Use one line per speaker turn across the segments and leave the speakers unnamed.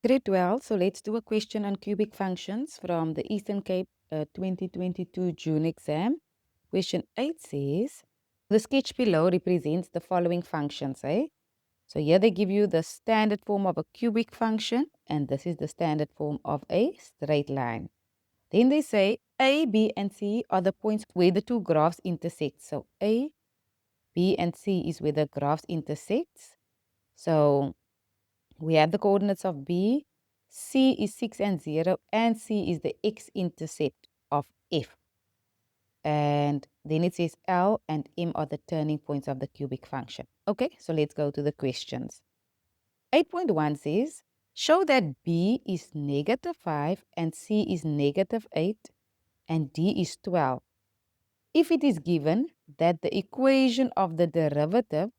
Grade 12, so let's do a question on cubic functions from the Eastern Cape 2022 June exam. Question 8 says, the sketch below represents the following functions, eh? So here they give you the standard form of a cubic function, and this is the standard form of a straight line. Then they say A, B, and C are the points where the two graphs intersect. So A, B, and C is where the graphs intersect. So we have the coordinates of B, C is 6 and 0, and C is the x-intercept of F. And then it says L and M are the turning points of the cubic function. Okay, so let's go to the questions. 8.1 says, show that B is -5 and C is -8 and D is 12. If it is given that the equation of the derivative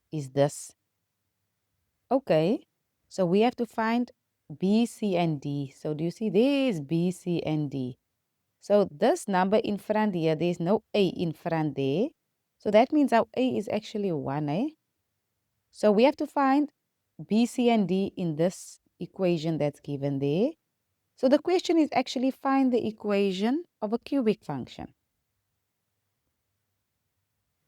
is this. Okay, so we have to find B, C, and D. So do you see there's B, C, and D. So this number in front here, there's no A in front there. So that means our A is actually 1, eh? So we have to find B, C, and D in this equation that's given there. So the question is actually find the equation of a cubic function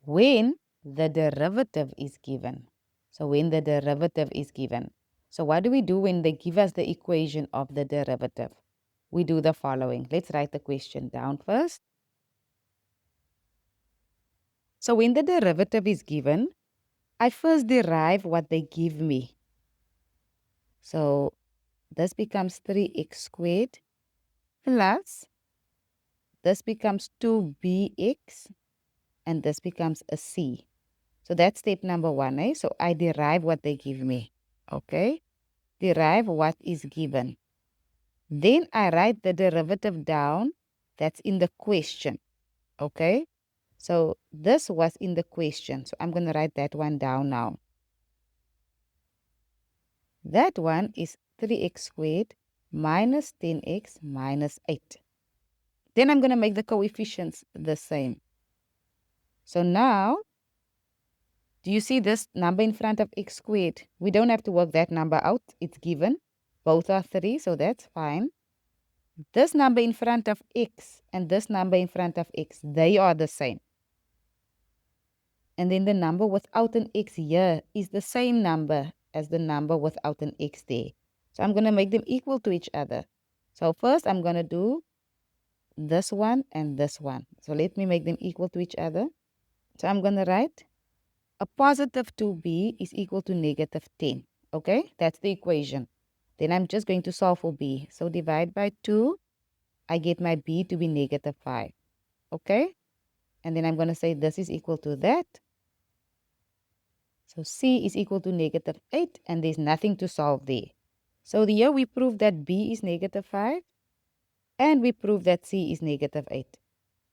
when the derivative is given. So when the derivative is given. So what do we do when they give us the equation of the derivative? We do the following. Let's write the question down first. So when the derivative is given, I first derive what they give me. So this becomes 3x squared plus this becomes 2bx and this becomes a c. So that's step number 1, eh? So I derive what they give me. Okay? Derive what is given. Then I write the derivative down that's in the question. Okay? So this was in the question. So I'm going to write that one down now. That one is 3x squared minus 10x minus 8. Then I'm going to make the coefficients the same. So now, do you see this number in front of x squared? We don't have to work that number out. It's given. Both are 3, so that's fine. This number in front of x and this number in front of x, they are the same. And then the number without an x here is the same number as the number without an x there. So I'm going to make them equal to each other. So first I'm going to do this one and this one. So let me make them equal to each other. So I'm going to write a positive 2b is equal to -10. Okay, that's the equation. Then I'm just going to solve for b. So divide by 2, I get my b to be -5. Okay, and then I'm going to say this is equal to that. So c is equal to -8, and there's nothing to solve there. So here we prove that b is -5, and we prove that c is -8.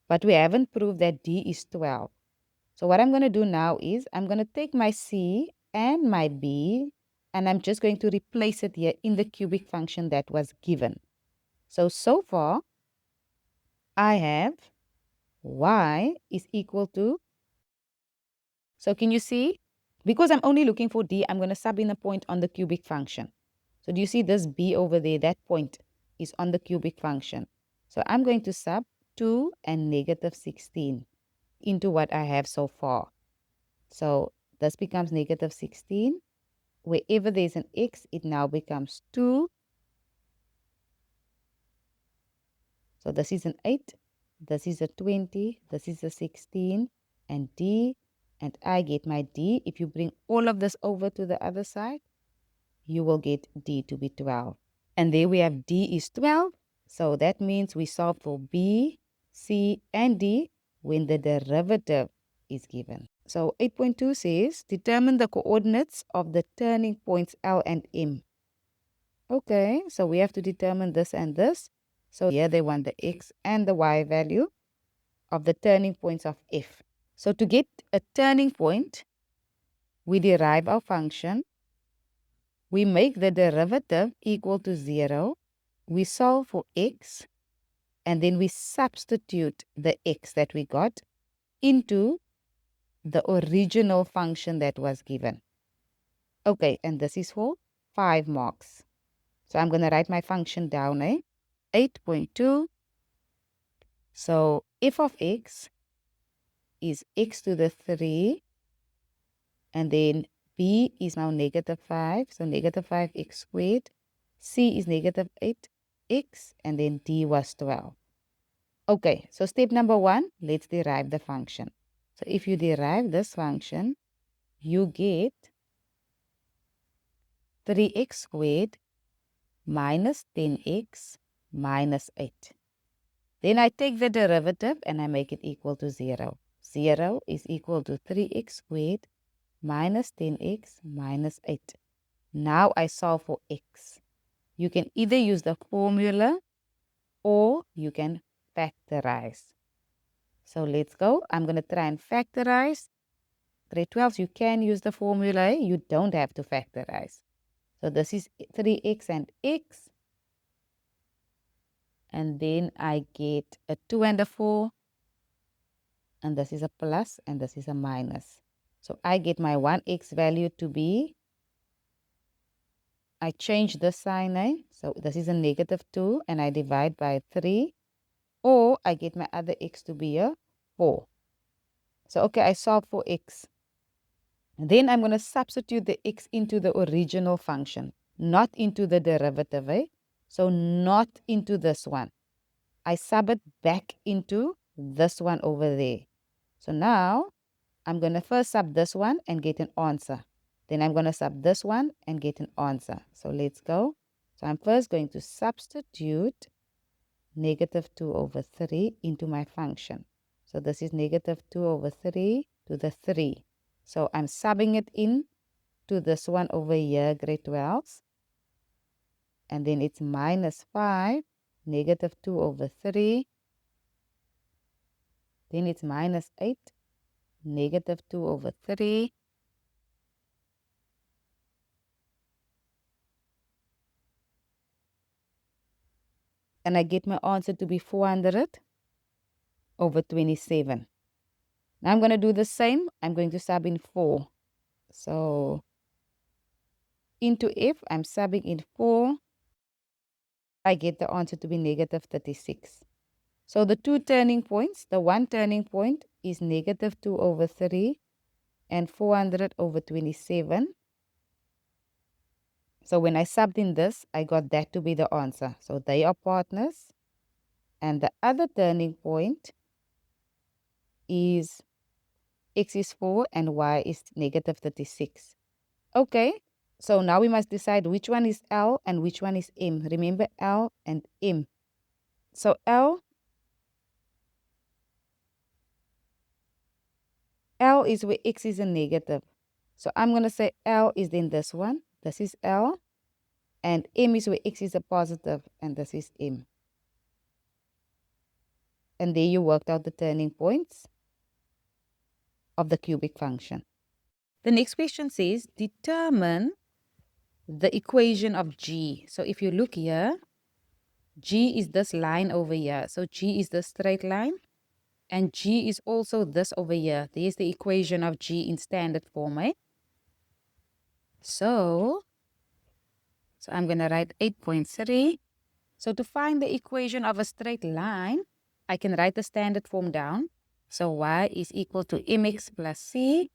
But we haven't proved that d is 12. So what I'm going to do now is I'm going to take my c and my b, and I'm just going to replace it here in the cubic function that was given. So far, I have y is equal to, so can you see? Because I'm only looking for d, I'm going to sub in a point on the cubic function. So do you see this b over there? That point is on the cubic function. So I'm going to sub 2 and -16 into what I have so far. So this becomes -16. Wherever there's an x, it now becomes 2. So this is an 8, this is a 20, this is a 16, and d, and I get my d. If you bring all of this over to the other side, you will get d to be 12. And there we have d is 12. So that means we solve for b, c, and d when the derivative is given. So 8.2 says, determine the coordinates of the turning points L and M. Okay, so we have to determine this and this. So here they want the x and the y value of the turning points of F. So to get a turning point, we derive our function. We make the derivative equal to 0. We solve for x, and then we substitute the x that we got into the original function that was given. Okay, and this is for 5 marks. So I'm going to write my function down, 8.2. So f of x is x to the 3, and then b is now negative 5, so negative 5x squared. C is negative 8x, and then d was 12. Okay, so step number 1, let's derive the function. So if you derive this function, you get 3x squared minus 10x minus 8. Then I take the derivative and I make it equal to 0. 0 is equal to 3x squared minus 10x minus 8. Now I solve for x. You can either use the formula or you can factorize. So let's go. I'm going to try and factorize. Grade 12, you can use the formula. You don't have to factorize. So this is 3x and x. And then I get a 2 and a 4. And this is a plus and this is a minus. So I get my 1x value to be, I change the sign, so this is a negative 2 and I divide by 3. Or I get my other x to be a 4. So okay, I solve for x. And then I'm going to substitute the x into the original function, not into the derivative. So not into this one. I sub it back into this one over there. So now I'm going to first sub this one and get an answer. Then I'm going to sub this one and get an answer. So let's go. So I'm first going to substitute negative 2 over 3 into my function. So this is negative 2 over 3 to the 3. So I'm subbing it in to this one over here, grade 12. And then it's minus 5, negative 2 over 3. Then it's minus 8, negative 2 over 3. And I get my answer to be 400 over 27. Now I'm going to do the same. I'm going to sub in 4. So into f, I'm subbing in 4. I get the answer to be negative 36. So the two turning points, the one turning point is negative 2 over 3 and 400 over 27. So when I subbed in this, I got that to be the answer. So they are partners. And the other turning point is x is 4 and y is negative 36. Okay, so now we must decide which one is L and which one is M. Remember L and M. So L is where x is a negative. So I'm going to say L is in this one. This is L. And M is where x is a positive, and this is M. And there you worked out the turning points of the cubic function. The next question says, determine the equation of G. So if you look here, G is this line over here. So G is the straight line. And G is also this over here. There's the equation of G in standard form. So I'm going to write 8.3. So to find the equation of a straight line, I can write the standard form down. So y is equal to mx plus c.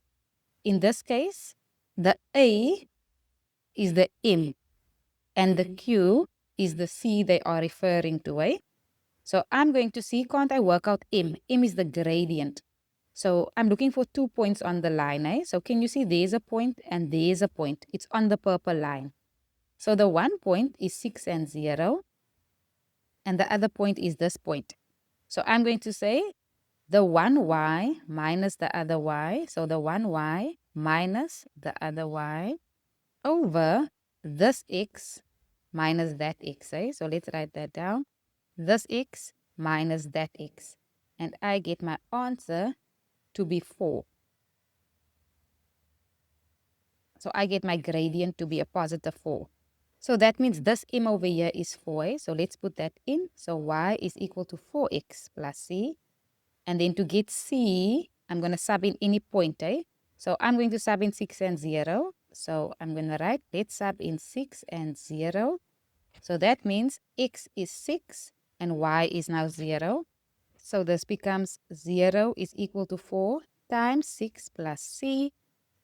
In this case, the a is the m and the q is the c they are referring to. So I'm going to see, can't I work out m? M is the gradient. So I'm looking for 2 points on the line. So can you see there's a point and there's a point. It's on the purple line. So the one point is 6 and 0. And the other point is this point. So I'm going to say the one y minus the other y. So the one y minus the other y over this x minus that x. So let's write that down. This x minus that x. And I get my answer to be 4. So I get my gradient to be a positive 4. So that means this m over here is 4. So let's put that in. So y is equal to 4x plus c. And then to get c, I'm going to sub in any point. So I'm going to sub in 6 and 0. So I'm going to write, let's sub in 6 and 0. So that means x is 6 and y is now 0. So this becomes 0 is equal to 4 times 6 plus c.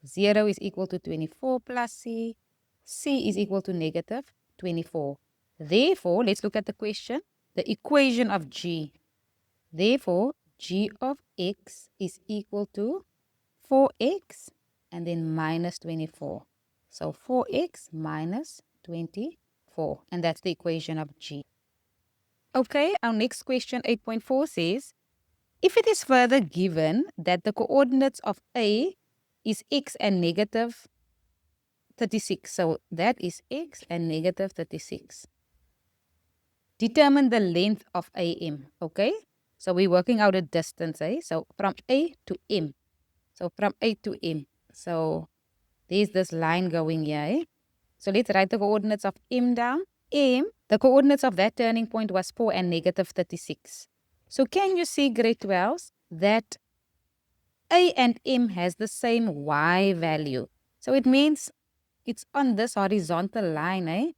0 is equal to 24 plus c. C is equal to negative 24. Therefore, let's look at the question. The equation of g. Therefore, g of x is equal to 4x and then minus 24. So 4x minus 24. And that's the equation of g. Okay, our next question, 8.4 says, if it is further given that the coordinates of A is x and negative 36, so that is x and negative 36. Determine the length of AM, okay? So we're working out a distance, eh? So from A to M. So from A to M. So there's this line going here, eh? So let's write the coordinates of M down. M, the coordinates of that turning point was 4 and negative 36. So can you see, grade 12s, that A and M has the same Y value? So it means it's on this horizontal line, eh?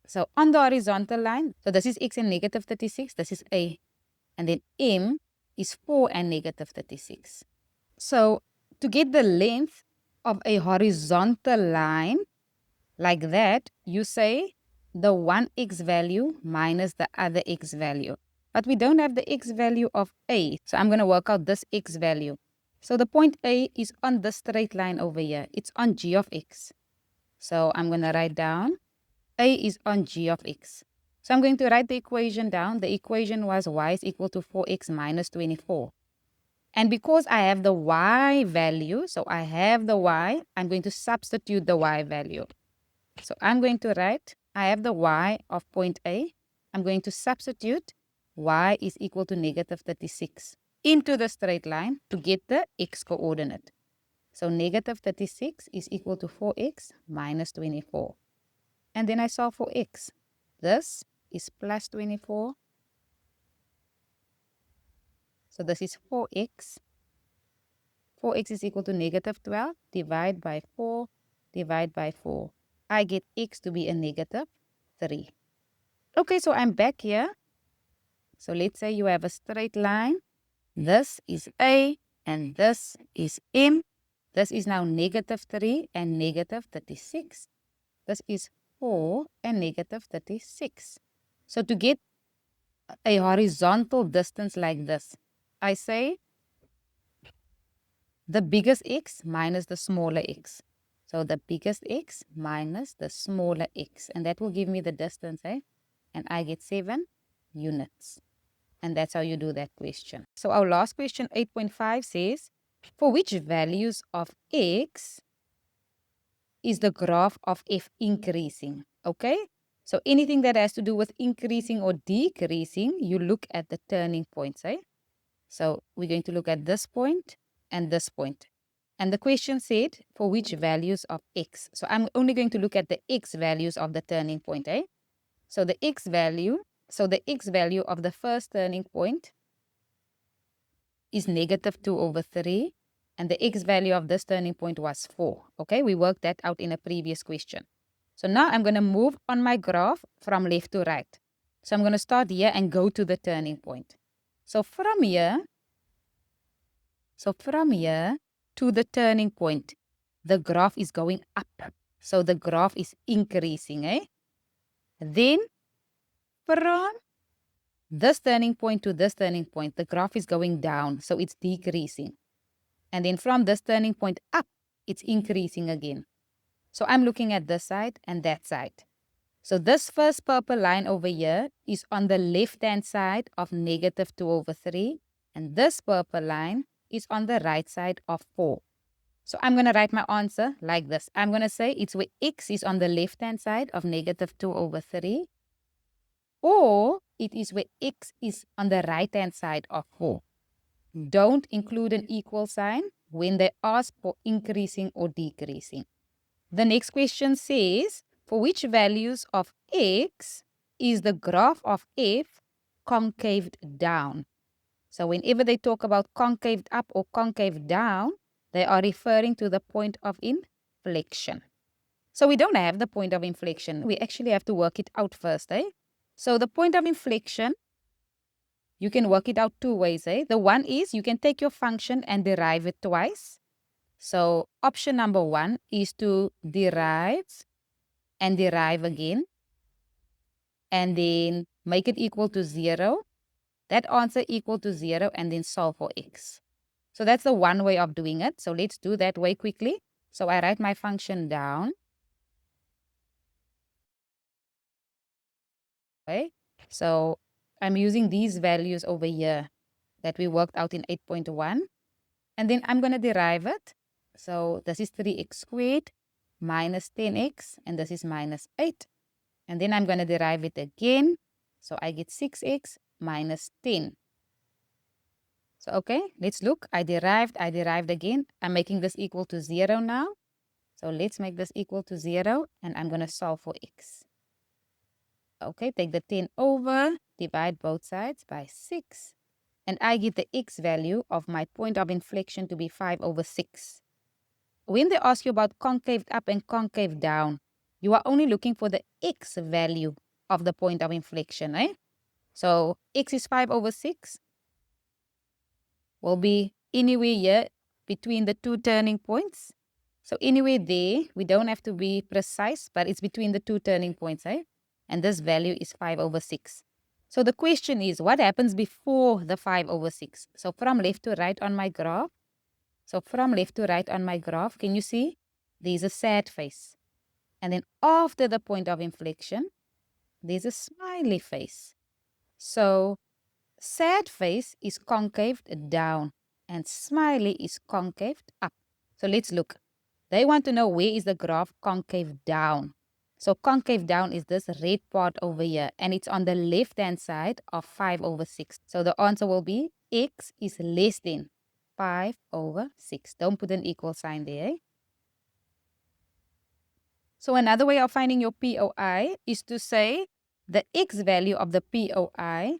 So on the horizontal line, so this is x and negative 36, this is A. And then M is 4 and negative 36. So to get the length of a horizontal line like that, you say the one x value minus the other x value. But we don't have the x value of A, so I'm going to work out this x value. So the point A is on the straight line over here. It's on g of x. So I'm going to write down A is on g of x. So I'm going to write the equation down. The equation was y is equal to 4x minus 24. And because I have the y value, so I have the y, I'm going to substitute the y value. So I'm going to write, I have the y of point A. I'm going to substitute y is equal to negative 36 into the straight line to get the x coordinate. So negative 36 is equal to 4x minus 24. And then I solve for x. This is plus 24. So this is 4x. 4x is equal to negative 12. Divide by 4. Divide by 4. I get x to be a negative 3. Okay, so I'm back here. So let's say you have a straight line. This is A and this is M. This is now negative 3 and negative 36. This is 4 and negative 36. So to get a horizontal distance like this, I say the biggest x minus the smaller x. So the biggest x minus the smaller x. And that will give me the distance, eh? And I get 7 units. And that's how you do that question. So our last question, 8.5 says, for which values of x is the graph of f increasing? Okay? So anything that has to do with increasing or decreasing, you look at the turning points, eh? So we're going to look at this point and this point. And the question said, for which values of x? So I'm only going to look at the x values of the turning point, eh? So the x value of the first turning point is negative 2 over 3. And the x value of this turning point was 4. Okay, we worked that out in a previous question. So now I'm going to move on my graph from left to right. So I'm going to start here and go to the turning point. So from here to the turning point, the graph is going up. So the graph is increasing, eh? Then from this turning point to this turning point, the graph is going down. So it's decreasing. And then from this turning point up, it's increasing again. So I'm looking at this side and that side. So this first purple line over here is on the left-hand side of negative 2 over 3. And this purple line is on the right side of 4. So I'm going to write my answer like this. I'm going to say it's where x is on the left-hand side of negative 2 over 3. Or it is where x is on the right-hand side of 4. Don't include an equal sign when they ask for increasing or decreasing. The next question says, for which values of x is the graph of f concaved down? So whenever they talk about concaved up or concave down, they are referring to the point of inflection. So we don't have the point of inflection. We actually have to work it out first, eh? So the point of inflection, you can work it out two ways, eh? The one is you can take your function and derive it twice. So option number one is to derive and derive again, and then make it equal to 0. That answer equal to 0, and then solve for x. So that's the one way of doing it. So let's do that way quickly. So I write my function down. Okay. So I'm using these values over here that we worked out in 8.1. And then I'm going to derive it. So this is 3x squared minus 10x, and this is minus 8. And then I'm going to derive it again. So I get 6x minus 10. So, okay, let's look. I derived again. I'm making this equal to 0 now. So let's make this equal to 0, and I'm going to solve for x. Okay, take the 10 over, divide both sides by 6. And I get the x value of my point of inflection to be 5 over 6. When they ask you about concave up and concave down, you are only looking for the x value of the point of inflection, eh? So x is 5 over 6. Will be anywhere here between the two turning points. So anywhere there, we don't have to be precise, but it's between the two turning points, eh? And this value is 5 over 6. So the question is, what happens before the 5 over 6? So from left to right on my graph. Can you see? There's a sad face. And then after the point of inflection, there's a smiley face. So sad face is concaved down and smiley is concaved up. So let's look. They want to know where is the graph concave down. So concave down is this red part over here, and it's on the left-hand side of 5 over 6. So the answer will be x is less than 5 over 6. Don't put an equal sign there. So another way of finding your POI is to say the x value of the POI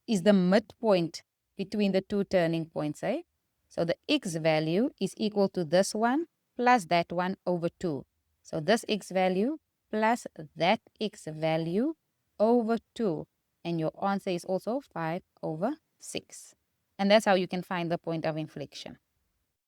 is the midpoint between the two turning points, eh? So the x value is equal to this one plus that one over 2. So this x value plus that x value over 2. And your answer is also 5 over 6. And that's how you can find the point of inflection.